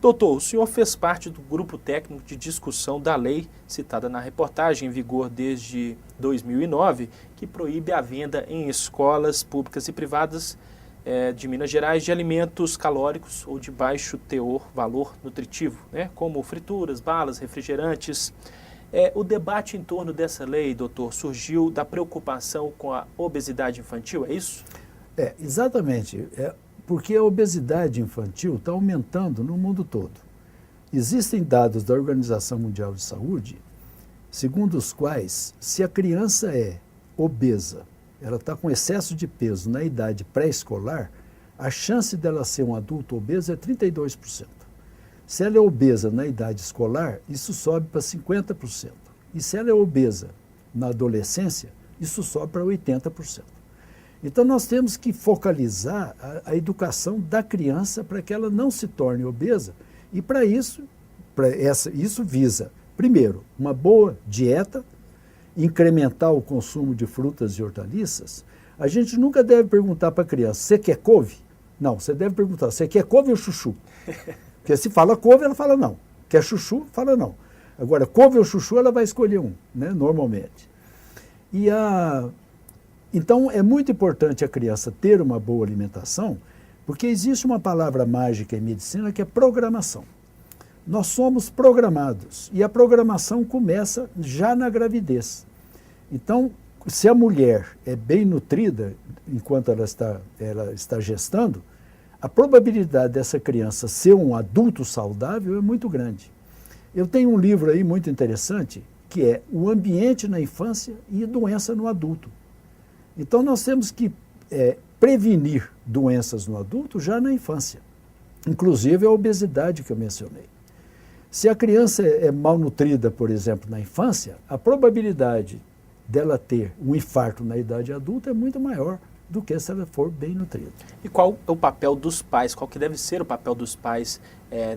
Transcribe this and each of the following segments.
Doutor, o senhor fez parte do grupo técnico de discussão da lei citada na reportagem, em vigor desde 2009, que proíbe a venda em escolas públicas e privadas de Minas Gerais de alimentos calóricos ou de baixo valor nutritivo, né, como frituras, balas, refrigerantes. O debate em torno dessa lei, doutor, surgiu da preocupação com a obesidade infantil, é isso? Exatamente. Porque a obesidade infantil está aumentando no mundo todo. Existem dados da Organização Mundial de Saúde, segundo os quais, se a criança é obesa, ela está com excesso de peso na idade pré-escolar, a chance dela ser um adulto obeso é 32%. Se ela é obesa na idade escolar, isso sobe para 50%. E se ela é obesa na adolescência, isso sobe para 80%. Então, nós temos que focalizar a educação da criança para que ela não se torne obesa. E para isso, isso visa, primeiro, uma boa dieta, incrementar o consumo de frutas e hortaliças. A gente nunca deve perguntar para a criança, você quer couve? Não, você deve perguntar, você quer couve ou chuchu? Porque se fala couve, ela fala não. Quer chuchu? Fala não. Agora, couve ou chuchu, ela vai escolher um, né, normalmente. Então, é muito importante a criança ter uma boa alimentação, porque existe uma palavra mágica em medicina que é programação. Nós somos programados e a programação começa já na gravidez. Então, se a mulher é bem nutrida enquanto ela está gestando, a probabilidade dessa criança ser um adulto saudável é muito grande. Eu tenho um livro aí muito interessante, que é O Ambiente na Infância e Doença no Adulto. Então, nós temos que prevenir doenças no adulto já na infância, inclusive a obesidade que eu mencionei. Se a criança é malnutrida, por exemplo, na infância, a probabilidade dela ter um infarto na idade adulta é muito maior do que se ela for bem nutrida. E qual é o papel dos pais? Qual que deve ser o papel dos pais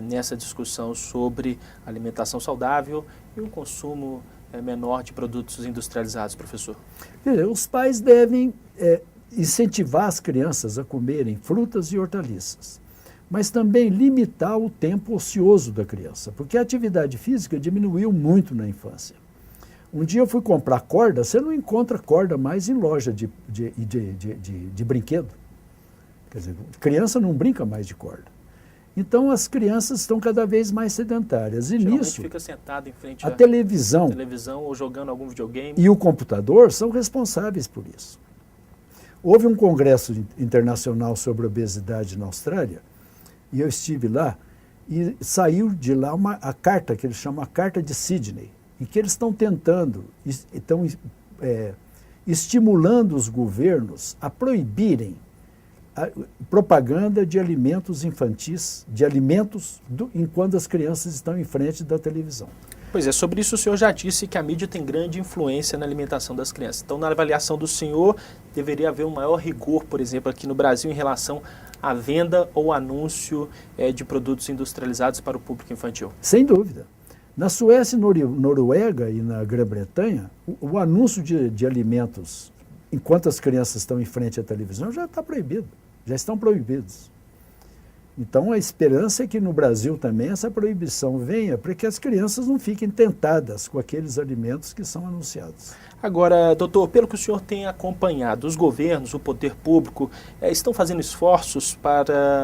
nessa discussão sobre alimentação saudável e o consumo menor de produtos industrializados, professor? Os pais devem incentivar as crianças a comerem frutas e hortaliças, mas também limitar o tempo ocioso da criança, porque a atividade física diminuiu muito na infância. Um dia eu fui comprar corda, você não encontra corda mais em loja de brinquedo. Quer dizer, criança não brinca mais de corda. Então, as crianças estão cada vez mais sedentárias. E nisso, fica sentado em frente à televisão ou jogando algum videogame. E o computador são responsáveis por isso. Houve um congresso internacional sobre obesidade na Austrália, e eu estive lá, e saiu de lá a carta, que eles chamam a Carta de Sydney, em que eles estão tentando, estão estimulando os governos a proibirem a propaganda de alimentos infantis, de alimentos enquanto as crianças estão em frente da televisão. Pois é, sobre isso o senhor já disse que a mídia tem grande influência na alimentação das crianças. Então, na avaliação do senhor, deveria haver um maior rigor, por exemplo, aqui no Brasil, em relação à venda ou anúncio de produtos industrializados para o público infantil? Sem dúvida. Na Suécia, Noruega e na Grã-Bretanha, o anúncio de alimentos enquanto as crianças estão em frente à televisão já está proibido, já estão proibidos. Então, a esperança é que no Brasil também essa proibição venha para que as crianças não fiquem tentadas com aqueles alimentos que são anunciados. Agora, doutor, pelo que o senhor tem acompanhado, os governos, o poder público, estão fazendo esforços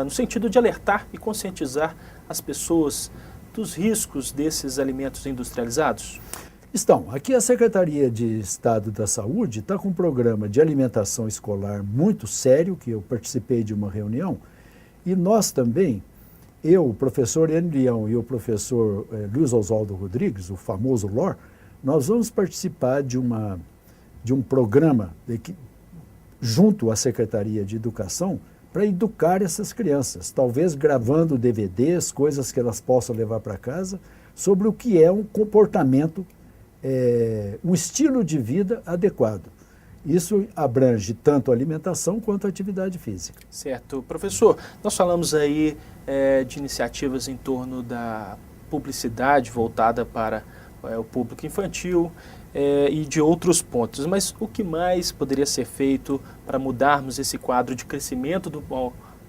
no sentido de alertar e conscientizar as pessoas dos riscos desses alimentos industrializados? Estão. Aqui a Secretaria de Estado da Saúde está com um programa de alimentação escolar muito sério, que eu participei de uma reunião, e nós também, eu, o professor Enio Leão e o professor Luiz Oswaldo Rodrigues, o famoso LOR, nós vamos participar de um programa junto à Secretaria de Educação para educar essas crianças, talvez gravando DVDs, coisas que elas possam levar para casa, sobre o que é um comportamento, um estilo de vida adequado. Isso abrange tanto a alimentação quanto a atividade física. Certo. Professor, nós falamos aí de iniciativas em torno da publicidade voltada para o público infantil e de outros pontos, mas o que mais poderia ser feito para mudarmos esse quadro de crescimento do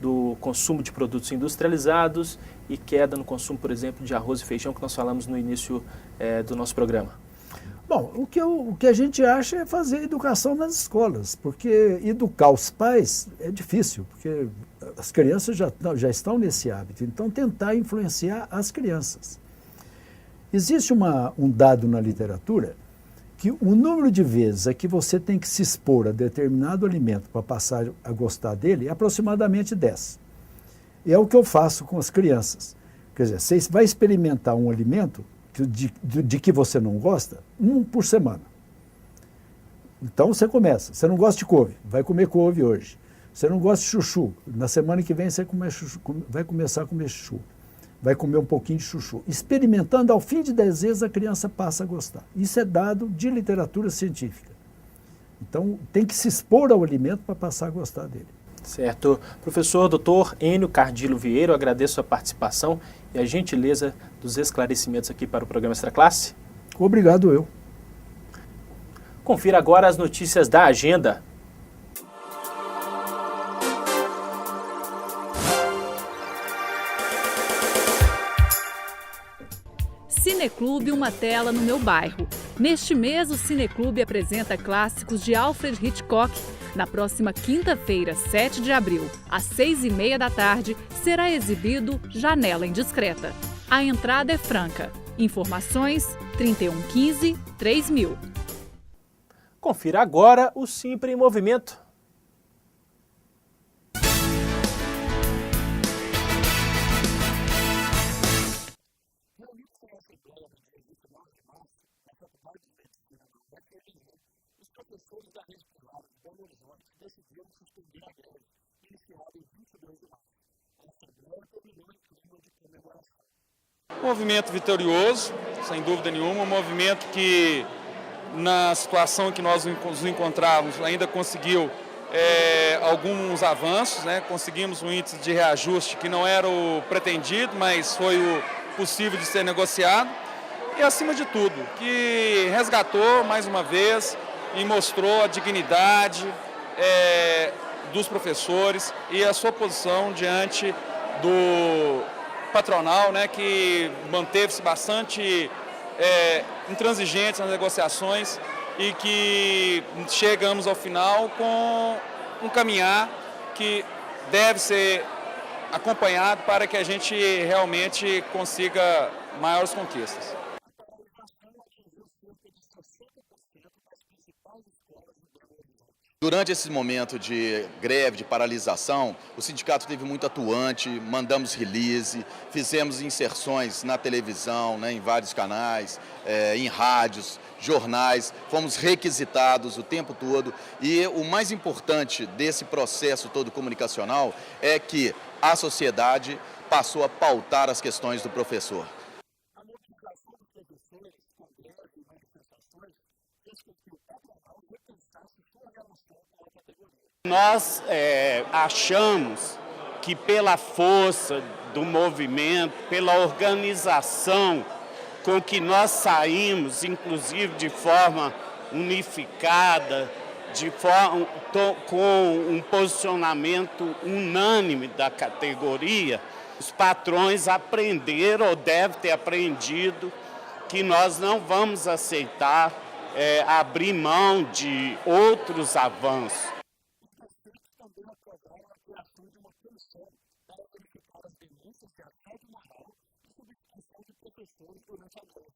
do consumo de produtos industrializados e queda no consumo, por exemplo, de arroz e feijão, que nós falamos no início do nosso programa? Bom, o que a gente acha é fazer educação nas escolas, porque educar os pais é difícil, porque as crianças já estão nesse hábito, então tentar influenciar as crianças. Existe um dado na literatura que o número de vezes a que você tem que se expor a determinado alimento para passar a gostar dele é aproximadamente 10. E é o que eu faço com as crianças. Quer dizer, você vai experimentar um alimento de que você não gosta, um por semana. Então você começa. Você não gosta de couve, vai comer couve hoje. Você não gosta de chuchu, na semana que vem você vai começar a comer chuchu. Vai comer um pouquinho de chuchu. Experimentando, ao fim de 10 vezes, a criança passa a gostar. Isso é dado de literatura científica. Então, tem que se expor ao alimento para passar a gostar dele. Certo. Professor Dr. Enio Cardillo Vieira, eu agradeço a participação e a gentileza dos esclarecimentos aqui para o programa Extra Classe. Obrigado, eu. Confira agora as notícias da agenda. Cineclube Uma Tela no Meu Bairro. Neste mês, o Cineclube apresenta clássicos de Alfred Hitchcock. Na próxima quinta-feira, 7 de abril, às 6h30 da tarde, será exibido Janela Indiscreta. A entrada é franca. Informações 3115-3000. Confira agora o Sempre em Movimento. Os professores da rede privada de Belo Horizonte decidiram suspender a greve, iniciada em 22 de março. Esta greve terminou em clima de comemoração. Movimento vitorioso, sem dúvida nenhuma, um movimento que, na situação em que nós nos encontrávamos, ainda conseguiu alguns avanços, né? Conseguimos um índice de reajuste que não era o pretendido, mas foi o possível de ser negociado. E, acima de tudo, que resgatou, mais uma vez, e mostrou a dignidade dos professores e a sua posição diante do patronal, né, que manteve-se bastante intransigente nas negociações e que chegamos ao final com um caminhar que deve ser acompanhado para que a gente realmente consiga maiores conquistas. Durante esse momento de greve, de paralisação, o sindicato teve muito atuante, mandamos release, fizemos inserções na televisão, né, em vários canais, em rádios, jornais, fomos requisitados o tempo todo e o mais importante desse processo todo comunicacional é que a sociedade passou a pautar as questões do professor. A notificação dos professores com greve e manifestações fez com que o patronal repensasse sua relação com a categoria. Nós achamos que pela força do movimento, pela organização com que nós saímos, inclusive de forma unificada, com um posicionamento unânime da categoria, os patrões aprenderam ou devem ter aprendido que nós não vamos aceitar abrir mão de outros avanços. Também aprovaram a criação de uma comissão para verificar as denúncias de assédio moral e substituição de professores durante a greve.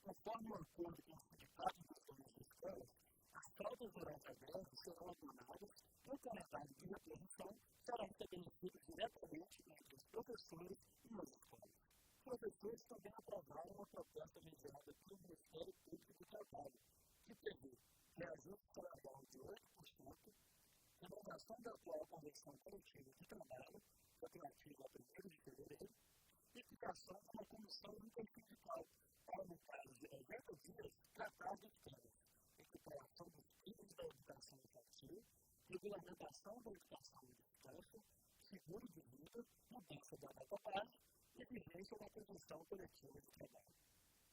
Conforme o acordo com os sindicatos dos donos de escolas, as faltas durante a greve serão abordadas e o calendário de reposição será estabelecido diretamente entre os professores e as escolas. Os professores também aprovaram uma proposta mediada pelo Ministério Público do Trabalho, que prevê reajuste salarial de 8%, renovação da atual convenção coletiva de trabalho, retroativa a 1º de fevereiro, e criação de uma comissão intersindical para, no caso de 90 dias, tratar dos temas: equiparação dos crimes da educação infantil, regulamentação da educação de descanso, seguro de vida, mudança da data prazo e vigência da convenção coletiva de trabalho.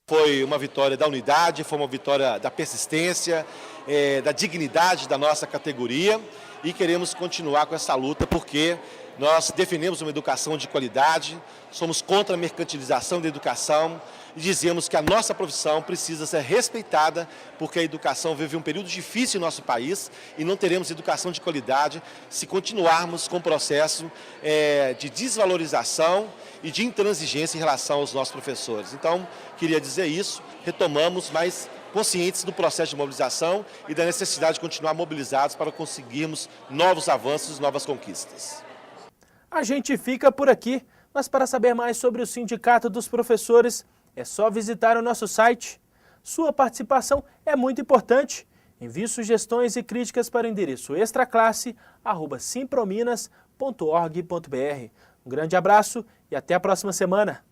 Foi uma vitória da unidade, foi uma vitória da persistência, da dignidade da nossa categoria e queremos continuar com essa luta porque Nós defendemos uma educação de qualidade, somos contra a mercantilização da educação e dizemos que a nossa profissão precisa ser respeitada porque a educação vive um período difícil em nosso país e não teremos educação de qualidade se continuarmos com o processo de desvalorização e de intransigência em relação aos nossos professores. Então, queria dizer isso, retomamos, mas conscientes do processo de mobilização e da necessidade de continuar mobilizados para conseguirmos novos avanços e novas conquistas. A gente fica por aqui, mas para saber mais sobre o Sindicato dos Professores, é só visitar o nosso site. Sua participação é muito importante. Envie sugestões e críticas para o endereço extraclasse@simprominas.org.br. Um grande abraço e até a próxima semana.